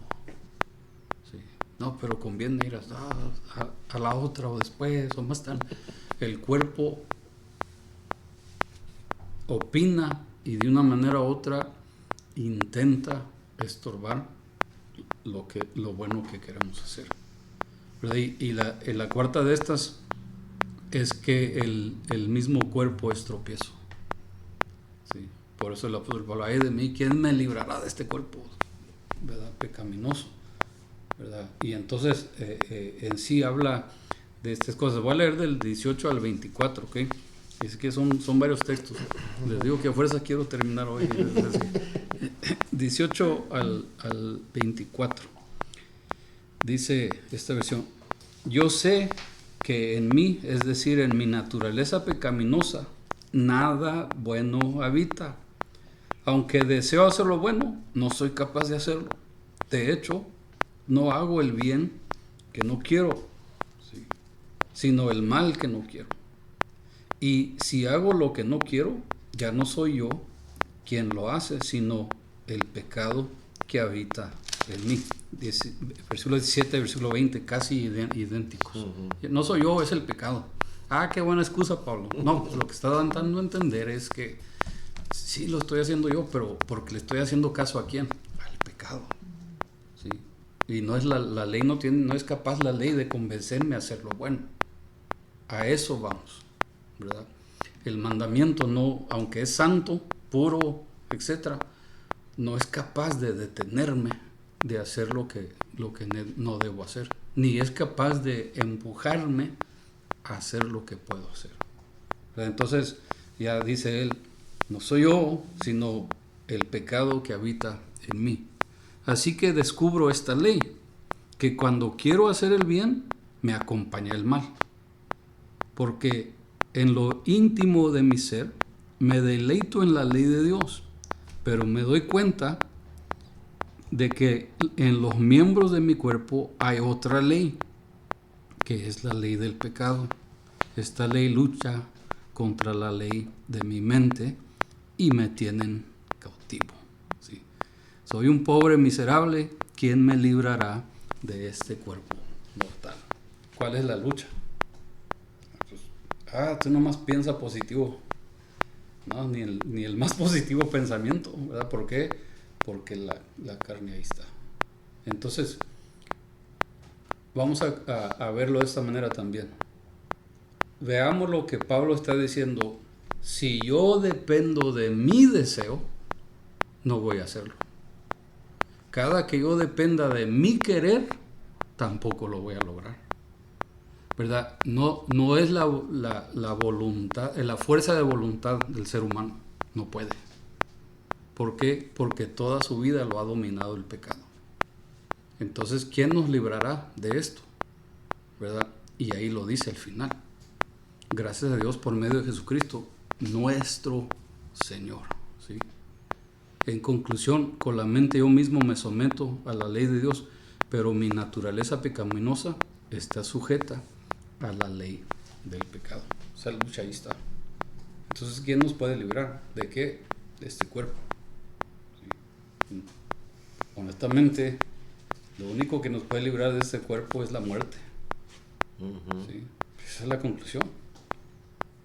¿Sí? No, pero conviene ir a la otra, o después, o más tarde. El cuerpo opina y de una manera u otra intenta estorbar lo bueno que queremos hacer. ¿Verdad? Y la cuarta de estas es que el mismo cuerpo es tropiezo. ¿Sí? Por eso el apóstol Pablo, ay de mí, ¿quién me librará de este cuerpo, ¿verdad?, pecaminoso? ¿Verdad? Y entonces en sí habla de estas cosas. Voy a leer del 18 al 24, ¿ok? Es que son varios textos. Les digo que a fuerza quiero terminar hoy. 18 al 24. Dice esta versión: yo sé que en mí, es decir, en mi naturaleza pecaminosa, nada bueno habita. Aunque deseo hacer lo bueno, no soy capaz de hacerlo. De hecho, no hago el bien que no quiero, ¿sí?, sino el mal que no quiero. Y si hago lo que no quiero, ya no soy yo quien lo hace, sino el pecado que habita en mí. Versículo 17, versículo 20, casi idénticos. No soy yo, es el pecado. Qué buena excusa, Pablo. No, pues lo que está dando a entender es que sí lo estoy haciendo yo, pero porque le estoy haciendo caso ¿a quién? Al pecado. ¿Sí? Y no es la ley, no es capaz la ley de convencerme a hacer lo bueno. A eso vamos, ¿verdad? El mandamiento no, aunque es santo, puro, etcétera, no es capaz de detenerme de hacer lo que no debo hacer, ni es capaz de empujarme a hacer lo que puedo hacer. Entonces, ya dice él, no soy yo, sino el pecado que habita en mí. Así que descubro esta ley, que cuando quiero hacer el bien, me acompaña el mal. Porque en lo íntimo de mi ser, me deleito en la ley de Dios, pero me doy cuenta de que en los miembros de mi cuerpo hay otra ley, que es la ley del pecado. Esta ley lucha contra la ley de mi mente y me tienen cautivo. ¿Sí? Soy un pobre miserable, ¿quién me librará de este cuerpo mortal? ¿Cuál es la lucha? Tú nomás piensa positivo. No, ni el más positivo pensamiento, ¿verdad? ¿Por qué? Porque la carne ahí está. Entonces, vamos a verlo de esta manera también. Veamos lo que Pablo está diciendo. Si yo dependo de mi deseo, no voy a hacerlo. Cada que yo dependa de mi querer, tampoco lo voy a lograr, ¿verdad? No es la voluntad, la fuerza de voluntad del ser humano. No puede. ¿Por qué? Porque toda su vida lo ha dominado el pecado. Entonces, ¿quién nos librará de esto? ¿Verdad? Y ahí lo dice al final. Gracias a Dios por medio de Jesucristo, nuestro Señor. ¿Sí? En conclusión, con la mente yo mismo me someto a la ley de Dios, pero mi naturaleza pecaminosa está sujeta a la ley del pecado. Esa lucha ahí está. Entonces, ¿quién nos puede librar? ¿De qué? De este cuerpo. ¿Sí? Honestamente, lo único que nos puede librar de este cuerpo es la muerte. ¿Sí? Esa es la conclusión.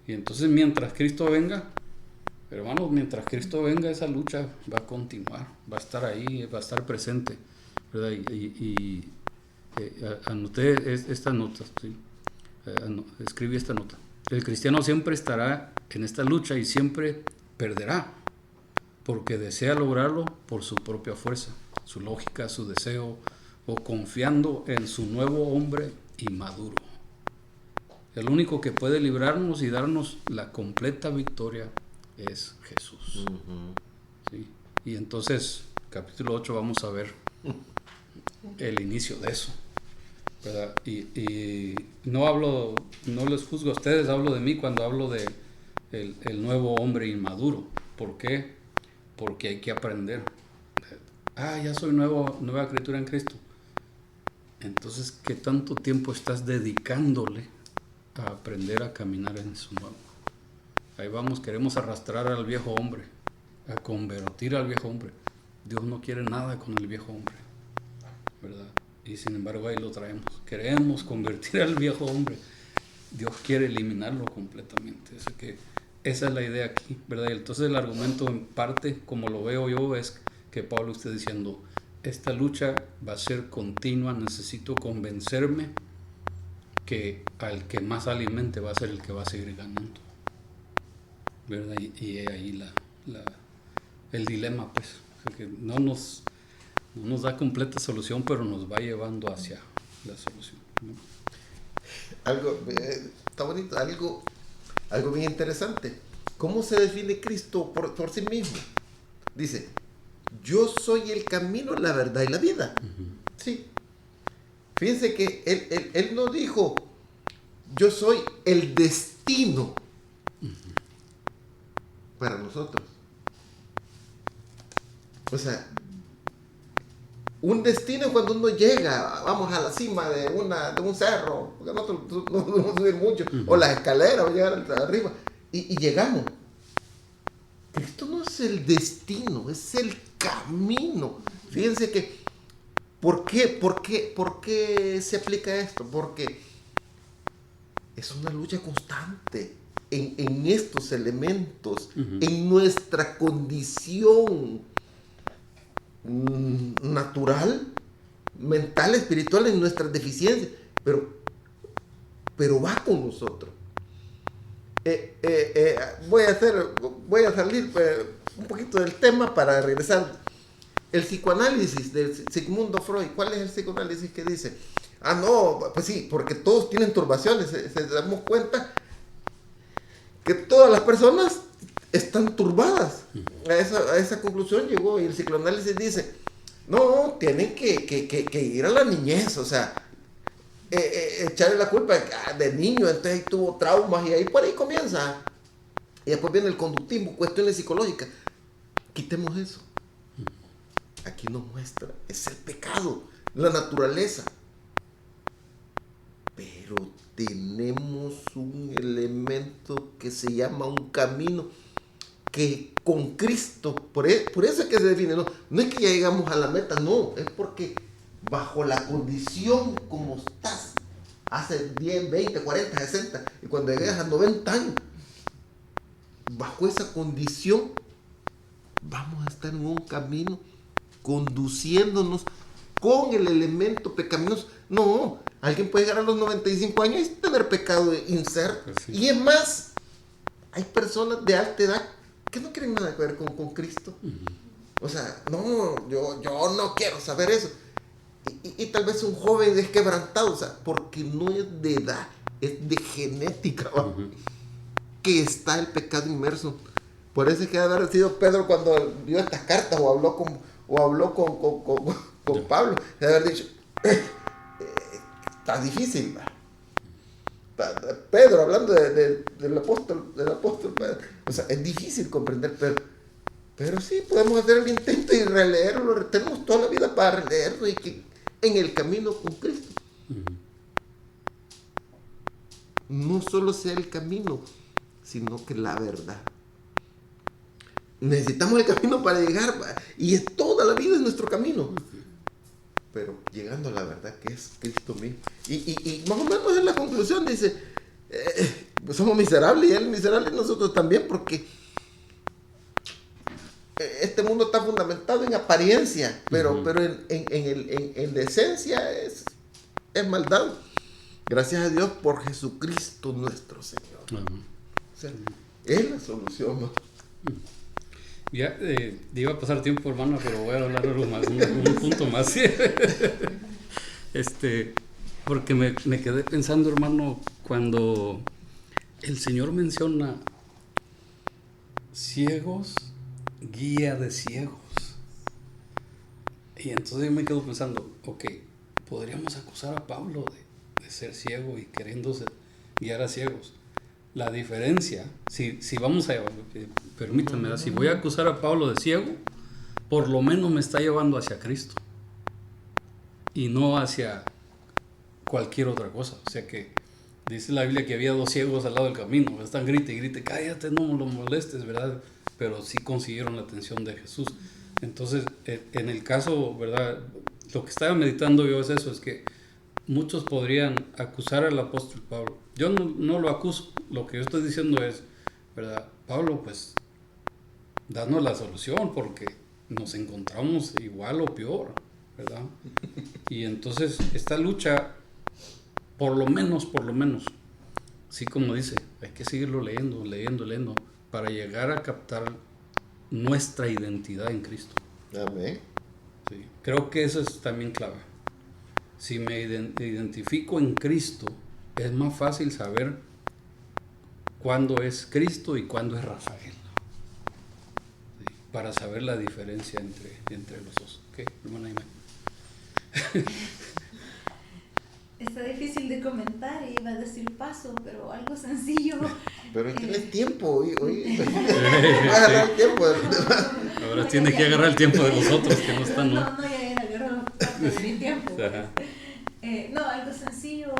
Y entonces, mientras Cristo venga, hermanos, mientras Cristo venga, esa lucha va a continuar, va a estar ahí, va a estar presente, ¿verdad? Anoté esta nota, ¿sí? Escribí esta nota. El cristiano siempre estará en esta lucha y siempre perderá, porque desea lograrlo por su propia fuerza, su lógica, su deseo, o confiando en su nuevo hombre inmaduro. El único que puede librarnos y darnos la completa victoria es Jesús. ¿Sí? Y entonces, capítulo 8, vamos a ver el inicio de eso, ¿verdad? Y no les juzgo a ustedes, hablo de mí cuando hablo de el nuevo hombre inmaduro. ¿Por qué? Porque hay que aprender. Ya soy nueva criatura en Cristo. Entonces, ¿qué tanto tiempo estás dedicándole a aprender a caminar en su nuevo? Ahí vamos, queremos arrastrar al viejo hombre, a convertir al viejo hombre. Dios no quiere nada con el viejo hombre, ¿verdad? Y sin embargo ahí lo traemos. Queremos convertir al viejo hombre. Dios quiere eliminarlo completamente. Así que esa es la idea aquí, ¿verdad? Y entonces el argumento en parte, como lo veo yo, es que Pablo está diciendo, esta lucha va a ser continua, necesito convencerme que al que más alimente va a ser el que va a seguir ganando, ¿verdad? Y ahí el dilema, pues, que no nos da completa solución, pero nos va llevando hacia la solución, ¿no? Algo está bonito, algo bien interesante. ¿Cómo se define Cristo por sí mismo? Dice, yo soy el camino, la verdad y la vida. Sí. Fíjense que él no dijo, yo soy el destino para nosotros. O sea, un destino cuando uno llega, vamos a la cima de un cerro, porque nosotros no podemos subir mucho, o las escaleras, o llegar arriba, y llegamos. Cristo no es el destino, es el camino. Fíjense que, ¿por qué se aplica esto? Porque es una lucha constante en estos elementos, en nuestra condición natural, mental, espiritual, en nuestras deficiencias, pero va con nosotros. Voy a salir un poquito del tema para regresar. el psicoanálisis de Sigmundo Freud, ¿cuál es el psicoanálisis que dice? Ah, no, pues sí, porque todos tienen turbaciones, se damos cuenta que todas las personas están turbadas. A esa conclusión llegó, y el psicoanálisis dice, no, tienen que ir a la niñez, o sea, echarle la culpa de niño, entonces ahí tuvo traumas y ahí por ahí comienza. Y después viene el conductismo, cuestiones psicológicas. Quitemos eso. Aquí nos muestra, es el pecado, la naturaleza. Pero tenemos un elemento que se llama un camino que con Cristo, por eso es que se define, no es que ya llegamos a la meta, no, es porque bajo la condición como estás, hace 10, 20, 40, 60, y cuando llegas a 90 años, bajo esa condición, vamos a estar en un camino conduciéndonos con el elemento pecaminoso. No, alguien puede llegar a los 95 años y tener pecado inserto. Pues sí. Y es más, hay personas de alta edad que no quieren nada que ver con Cristo. O sea, no, yo no quiero saber eso. Y tal vez un joven desquebrantado, o sea, porque no es de edad, es de genética, que está el pecado inmerso. Por eso es que debe haber sido Pedro cuando vio estas cartas o habló con Pablo, debe haber dicho, está difícil. Pedro, hablando del apóstol Pedro, o sea, es difícil comprender, pero sí podemos hacer el intento y releerlo. Tenemos toda la vida para releerlo y que en el camino con Cristo no solo sea el camino, sino que la verdad. Necesitamos el camino para llegar, y toda la vida es nuestro camino, pero llegando a la verdad que es Cristo mismo. Y más o menos en la conclusión dice, pues somos miserables, y Él es miserable, y nosotros también, porque este mundo está fundamentado en apariencia, pero en la esencia es maldad. Gracias a Dios por Jesucristo nuestro Señor. O sea, es la solución. Ya iba a pasar tiempo, hermano, pero voy a hablar algo más, un punto más. Porque me quedé pensando, hermano, cuando el Señor menciona ciegos, guía de ciegos. Y entonces yo me quedo pensando, ok, podríamos acusar a Pablo de ser ciego y queriéndose guiar a ciegos. La diferencia, si vamos a, permítanme, si voy a acusar a Pablo de ciego, por lo menos me está llevando hacia Cristo y no hacia cualquier otra cosa. O sea que dice la Biblia que había 2 ciegos al lado del camino, están grite y grite, cállate, no lo molestes, ¿verdad? Pero sí consiguieron la atención de Jesús. Entonces, en el caso, ¿verdad? Lo que estaba meditando yo es eso, es que muchos podrían acusar al apóstol Pablo. Yo no lo acuso, lo que yo estoy diciendo es, ¿verdad? Pablo, pues, danos la solución porque nos encontramos igual o peor, ¿verdad? Y entonces esta lucha, por lo menos, sí, como dice, hay que seguirlo leyendo, para llegar a captar nuestra identidad en Cristo. Amén. Sí, creo que eso es también clave. Si me identifico en Cristo, es más fácil saber cuándo es Cristo y cuándo es Rafael. Sí, para saber la diferencia entre los dos. ¿Ok, hermana Aimee? Está difícil de comentar, iba a decir paso, pero algo sencillo. Pero tienes tiempo, hoy va a agarrar el tiempo. Ahora tiene que agarrar el tiempo de los otros que no están, ¿no? No, ya agarró parte de mi tiempo. No, algo sencillo,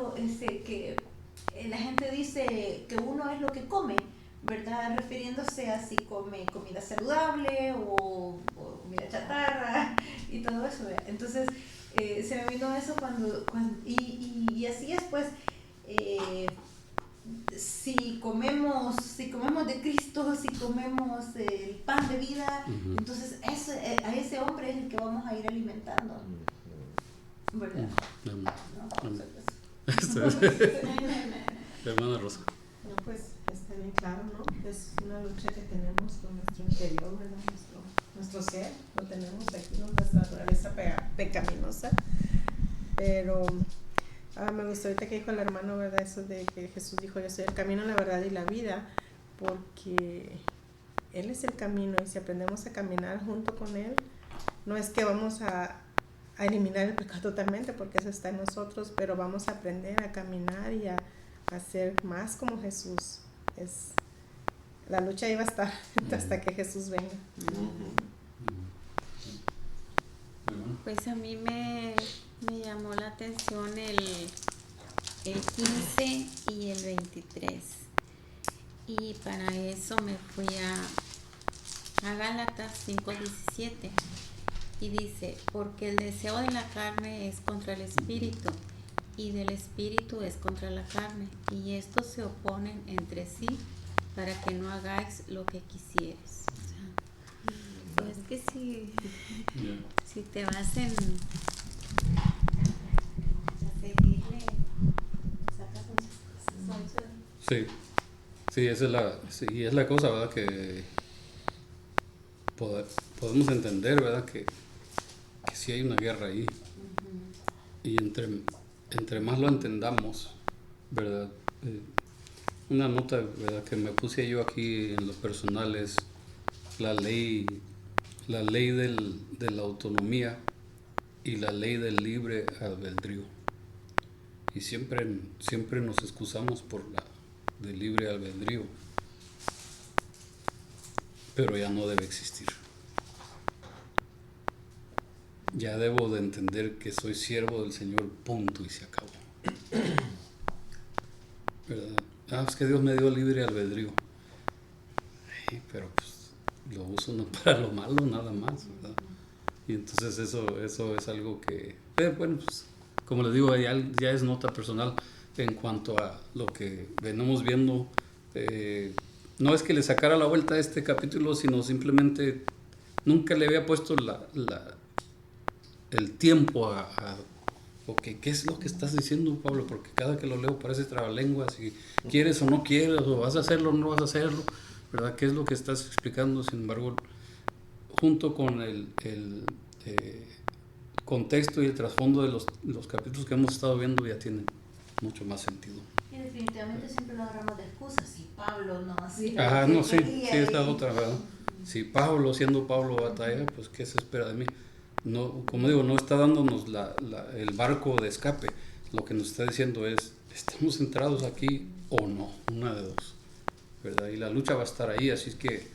que la gente dice que uno es lo que come, ¿verdad? Refiriéndose a si come comida saludable o comida chatarra y todo eso, ¿verdad? Entonces, se me vino eso cuando y así es, pues, si comemos de Cristo, si comemos el pan de vida, entonces a ese hombre es el que vamos a ir alimentando, ¿verdad? Hermana Rosa. No, pues está bien claro, ¿no? Es una lucha que tenemos con nuestro interior, ¿verdad? nuestro ser, lo tenemos aquí, nuestra naturaleza pecaminosa. Pero me gustó ahorita que dijo el hermano, ¿verdad? Eso de que Jesús dijo, yo soy el camino, la verdad y la vida, porque Él es el camino, y si aprendemos a caminar junto con Él, no es que vamos a eliminar el pecado totalmente, porque eso está en nosotros, pero vamos a aprender a caminar y a ser más como Jesús. La lucha iba a estar hasta que Jesús venga. Pues a mí me llamó la atención el 15 y el 23. Y para eso me fui a Gálatas 5:17. Y dice, porque el deseo de la carne es contra el espíritu, y del espíritu es contra la carne, y estos se oponen entre sí para que no hagáis lo que quisieres. O sea, es que si te vas a seguirle, sacas muchas cosas. Sí, es la cosa, ¿verdad? Que podemos entender, ¿verdad? Que sí hay una guerra ahí. Y entre más lo entendamos, ¿verdad? Una nota, ¿verdad? Que me puse yo aquí en lo personal es la ley de la autonomía y la ley del libre albedrío. Y siempre nos excusamos por la del libre albedrío, pero ya no debe existir. Ya debo de entender que soy siervo del Señor, punto, y se acabó. ¿Verdad? Es que Dios me dio libre albedrío. Pero pues lo uso no para lo malo, nada más, ¿verdad? Y entonces eso es algo que, bueno, pues como les digo, ya es nota personal en cuanto a lo que venimos viendo. No es que le sacara la vuelta a este capítulo, sino simplemente nunca le había puesto el tiempo okay, ¿qué es lo que estás diciendo, Pablo? Porque cada que lo leo parece trabalenguas, si quieres o no quieres, o vas a hacerlo o no vas a hacerlo, ¿verdad? ¿Qué es lo que estás explicando? Sin embargo, junto con el contexto y el trasfondo de los capítulos que hemos estado viendo, ya tienen mucho más sentido. Y definitivamente siempre lo agarramos de excusas. Si Pablo no hacía. No, sí, esta es otra, ¿verdad? Si Pablo, siendo Pablo, batalla, pues ¿qué se espera de mí? No, como digo, no está dándonos el barco de escape. Lo que nos está diciendo es, ¿estamos centrados aquí o no? Una de dos, ¿verdad? Y la lucha va a estar ahí, así es que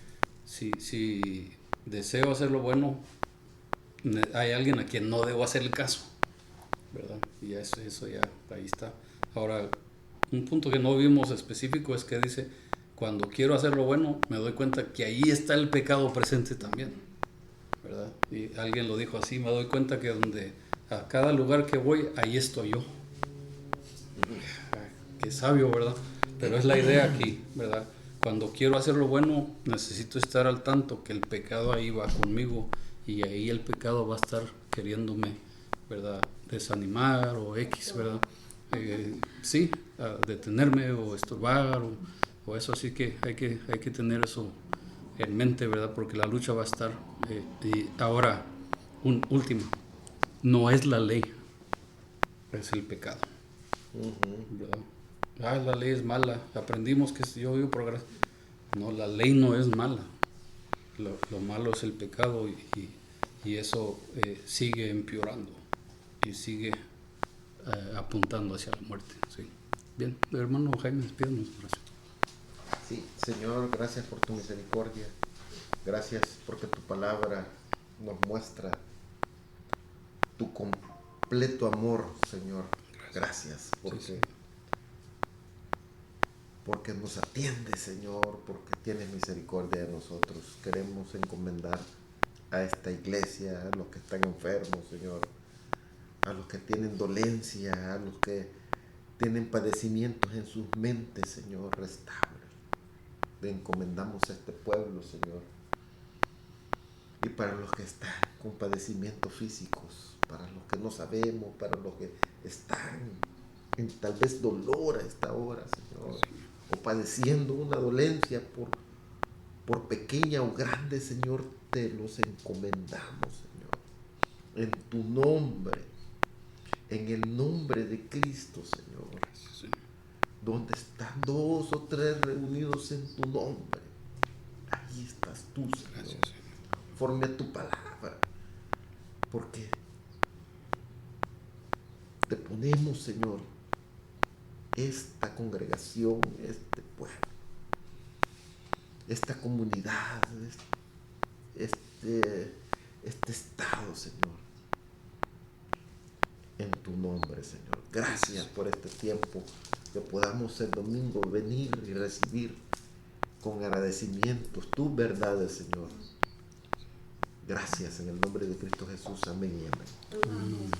si deseo hacer lo bueno, hay alguien a quien no debo hacer el caso, ¿verdad? Y eso ya, ahí está. Ahora, un punto que no vimos específico es que dice, cuando quiero hacer lo bueno, me doy cuenta que ahí está el pecado presente también, ¿verdad? Y alguien lo dijo así, me doy cuenta que a cada lugar que voy, ahí estoy yo. Qué sabio, ¿verdad? Pero es la idea aquí, ¿verdad? Cuando quiero hacer lo bueno, necesito estar al tanto que el pecado ahí va conmigo, y ahí el pecado va a estar queriéndome, ¿verdad? Desanimar o X, ¿verdad? Sí, detenerme o estorbar o eso, así que hay que tener eso en mente, ¿verdad? Porque la lucha va a estar. Y ahora, último, no es la ley, es el pecado, ¿verdad? La ley es mala, aprendimos que yo vivo por gracia. No, la ley no es mala, lo malo es el pecado, y eso sigue empeorando y sigue apuntando hacia la muerte. Sí. Bien, hermano Jaime, despídanos. Gracias. Sí, Señor, gracias por tu misericordia. Gracias porque tu palabra nos muestra tu completo amor, Señor. Gracias porque nos atiendes, Señor, porque tienes misericordia de nosotros. Queremos encomendar a esta iglesia, a los que están enfermos, Señor, a los que tienen dolencia, a los que tienen padecimientos en sus mentes, Señor, restaura. Le encomendamos a este pueblo, Señor. Y para los que están con padecimientos físicos, para los que no sabemos, para los que están en tal vez dolor a esta hora, Señor, o padeciendo una dolencia por pequeña o grande, Señor, te los encomendamos, Señor, en tu nombre, en el nombre de Cristo, Señor. Gracias, Señor. Donde están 2 o 3 reunidos en tu nombre, ahí estás tú, Señor. Gracias, Señor. Conforme a tu palabra, porque te ponemos, Señor, esta congregación, este pueblo, esta comunidad, este estado, Señor, en tu nombre, Señor. Gracias por este tiempo, que podamos el domingo venir y recibir con agradecimientos tus verdades, Señor. Gracias en el nombre de Cristo Jesús. Amén y amén. Amén.